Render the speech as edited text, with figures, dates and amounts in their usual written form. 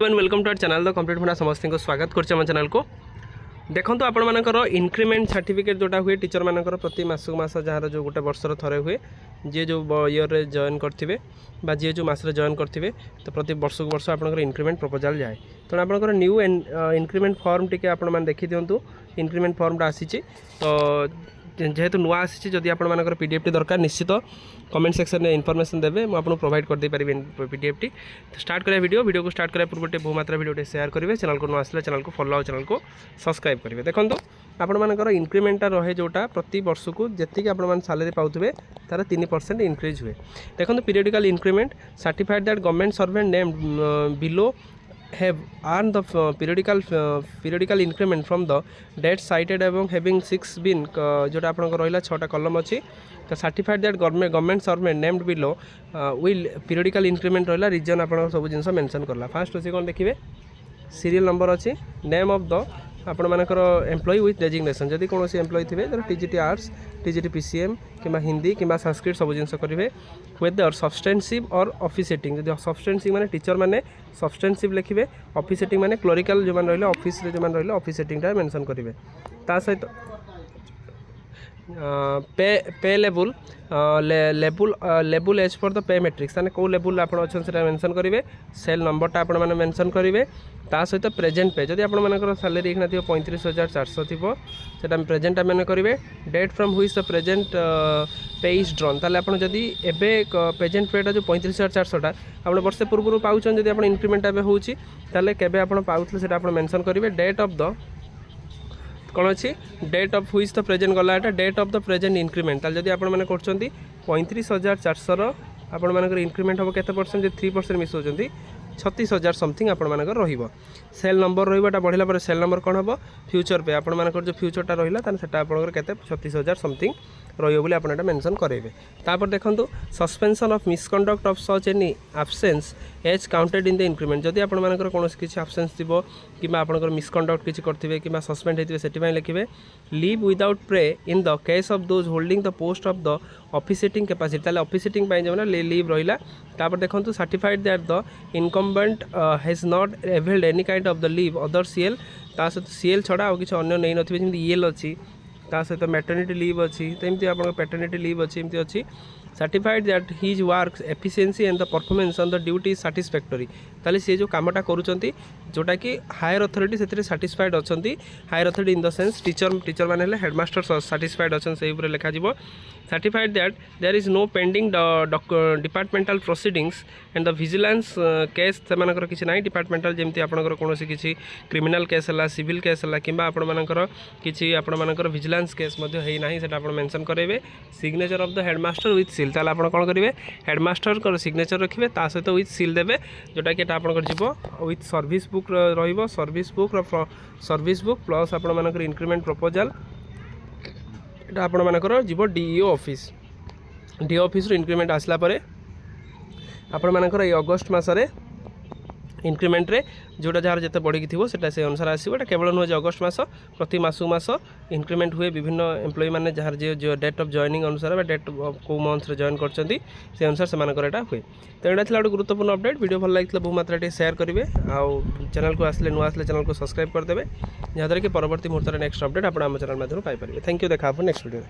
Welcome to our channel the complete भुना समस्त को स्वागत करछे हम चैनल को। देखो आपण मानकर इंक्रीमेंट सर्टिफिकेट जोटा हुए टीचर मानकर प्रति मासक मास जहाँ जो गोटे वर्षर थरे हुए जी जो इयर जॉइन करथिबे बा जी जो मास जॉइन करथिबे तो प्रति वर्ष वर्ष आपनकर इंक्रीमेंट प्रपोजल जाए। तो आपनकर न्यू इंक्रीमेंट फॉर्म टिके आपण मान देखि दियंतु। इंक्रीमेंट फॉर्मटा आसीची तो जेहेतु नुआ आसी जदि आपर पीडीएफ टी दरकार निश्चित कमेंट सेक्शन में इनफॉरमेशन देवे मुझे प्रोवाइड कर दे पारि पीडीएफ टी। स्टार्ट करें वीडियो को स्टार्ट करें पूर्व बहुमात्रा वीडियो शेयर करेंगे। चैनल को नुआ आसले चैनल को फॉलो चैनल को सब्सक्राइब करेंगे। देखो आपण मानकर इंक्रीमेंटा रहे जोटा प्रति वर्ष को जी आप सैलरी पाउथे तार 3% इंक्रीज हुए। देखो periodical increment certified that government servant name below have earned the periodical increment from the date cited among having 6 been जोटा आपन रहिला 6टा कॉलम अछि तो certified that government servant named below will periodical increment रहिला reason आपन सब जिंस mention करला। First अछि कोन देखिबे सीरियल नंबर अछि नेम ऑफ द आपण मानकर एम्प्लॉय विथ डेजिग्नेशन जदि कौन एम्प्लॉय थे तो टीजीटी आर्ट्स टीजीटी पीसीएम कि हिंदी कि संस्कृत सब जिन करेंगे वेदर सब्सटेंसिव और ऑफिसेटिंग जब सब्सटेंसिव माने टीचर माने सब्सटेंसिव लिखिए ऑफिसेटिंग माने क्लरिकल जो रही ऑफिस जो रही ऑफिसेटिंगटा मेंशन करेंगे ता सहित pay level level as for the pay matrix ताने को लेवल आप मेंशन करेंगे सेल नंबरटा आप मेंशन करेंगे ता सहित प्रेजेंट पे जदि आप सैलरी एखना थी 35,400 थी से प्रेजेंट मैंने करेंगे डेट फ्रॉम हुई द प्रेजेंट पे इज ड्रॉन ताले आप जदि एबे प्रेजेंट पेटा जो 35,400 आप वर्षे पूर्व पाँच जब आप इंक्रीमेंट एवं होची ताले केबे आप पाउथले सेटा आप मेंशन करेंगे डेट ऑफ द कौन अच्छी डेट ऑफ हुई द प्रेजेंट गला date of the present increment ताले जदि आप मैंने कर 35,400 आपण मानकर इंक्रीमेंट हम केते परसेंट 3% मिस होचंती 36,000 समथिंग आपण मानकर रहिबो। सेल नंबर रहिबाटा बढ़िला पर सेल नंबर कौन हम फ्यूचर पे आपण मानकर जो फ्यूचरटा रहिला ताने सेटा आपनकर केते 36,000 समथिंग रहिबो बोली आपण एटा मेंशन करेबे। तापर देखंतु suspension of misconduct of such any absence as counted in the increment जदि आपण मानकर कोनोस किछि एब्सेंस थिबो किबा आपनकर मिसकंडक्ट किछि करथिबे किबा सस्पेंड हेतिबे सेति पय लिखिबे leave without pay in the case of those holding the post of the officiating capacity ताले ऑफिसेटिंग पय जेना लीव रहिला। तापर देखंतु certified that the incumbent has not availed any kind of the leave other CL ता सहित CL छड़ा और किछि अन्य नै नथिबे जेमि ईएल अछि ता सहित मैटर्निटी लीव अच्छी तेमती आप पैटर्निटी लीव अच्छी एमती अच्छी certified that his work efficiency and the performance on the duty satisfactory ताले सी जो कामटा करूचंती जोटा कि हायर अथॉरिटी से सैटिस्फाइड अच्छी higher authority in the sense teacher माने हेडमास्टर सैटिस्फाइड अच्छा से लिखा जीवो। Certified that there is no pending departmental proceedings and the vigilance case से किसी ना डिपार्टमेंटल जमी आपंकर कौन किसी क्रिमिनाल केस है सिविल केस है कि आपंकर किसी आपंकर विजिलेंस केस है मेंशन करेंगे। Signature of the headmaster with seal ताले आप कौन करेंगे हेडमास्टर सिग्नेचर रखिए ता सहित विथ सील देवे जोटा कि आपंकर जीव with service book service book plus आपर इंक्रीमेंट प्रपोजल एटा आपण मानकर जीव डीईओ ऑफिस इंक्रीमेंट आसला परे आपण मानकर ये अगस्ट मासरे इंक्रीमेंट रे जोटा जार जिते बढ़ी थी से अनुसार आसो एटा केवल नुहे अगस्ट मास प्रति मास इंक्रीमेंट हुए विभिन्न एम्प्लॉय मैंने जार जो डेट ऑफ जॉइनिंग अनुसार डेट को मंथ रे जॉइन करछंती से अनुसार से मानकर एटा हुए। तो एटा थिला गोटे गुरुत्वपूर्ण अपडेट वीडियो भल लागितला बहुमात्रा शेयर करेंगे आउ चैनल को आसले नुआ आसले चैनल को सब्सक्राइब करदेवे जहाँद्वारा कि परवर्ती मुहूर्त नेक्स्ट अपडेट आप चैनल माध्यम पाइपर। थैंक यू देखा नेक्स्ट वीडियो।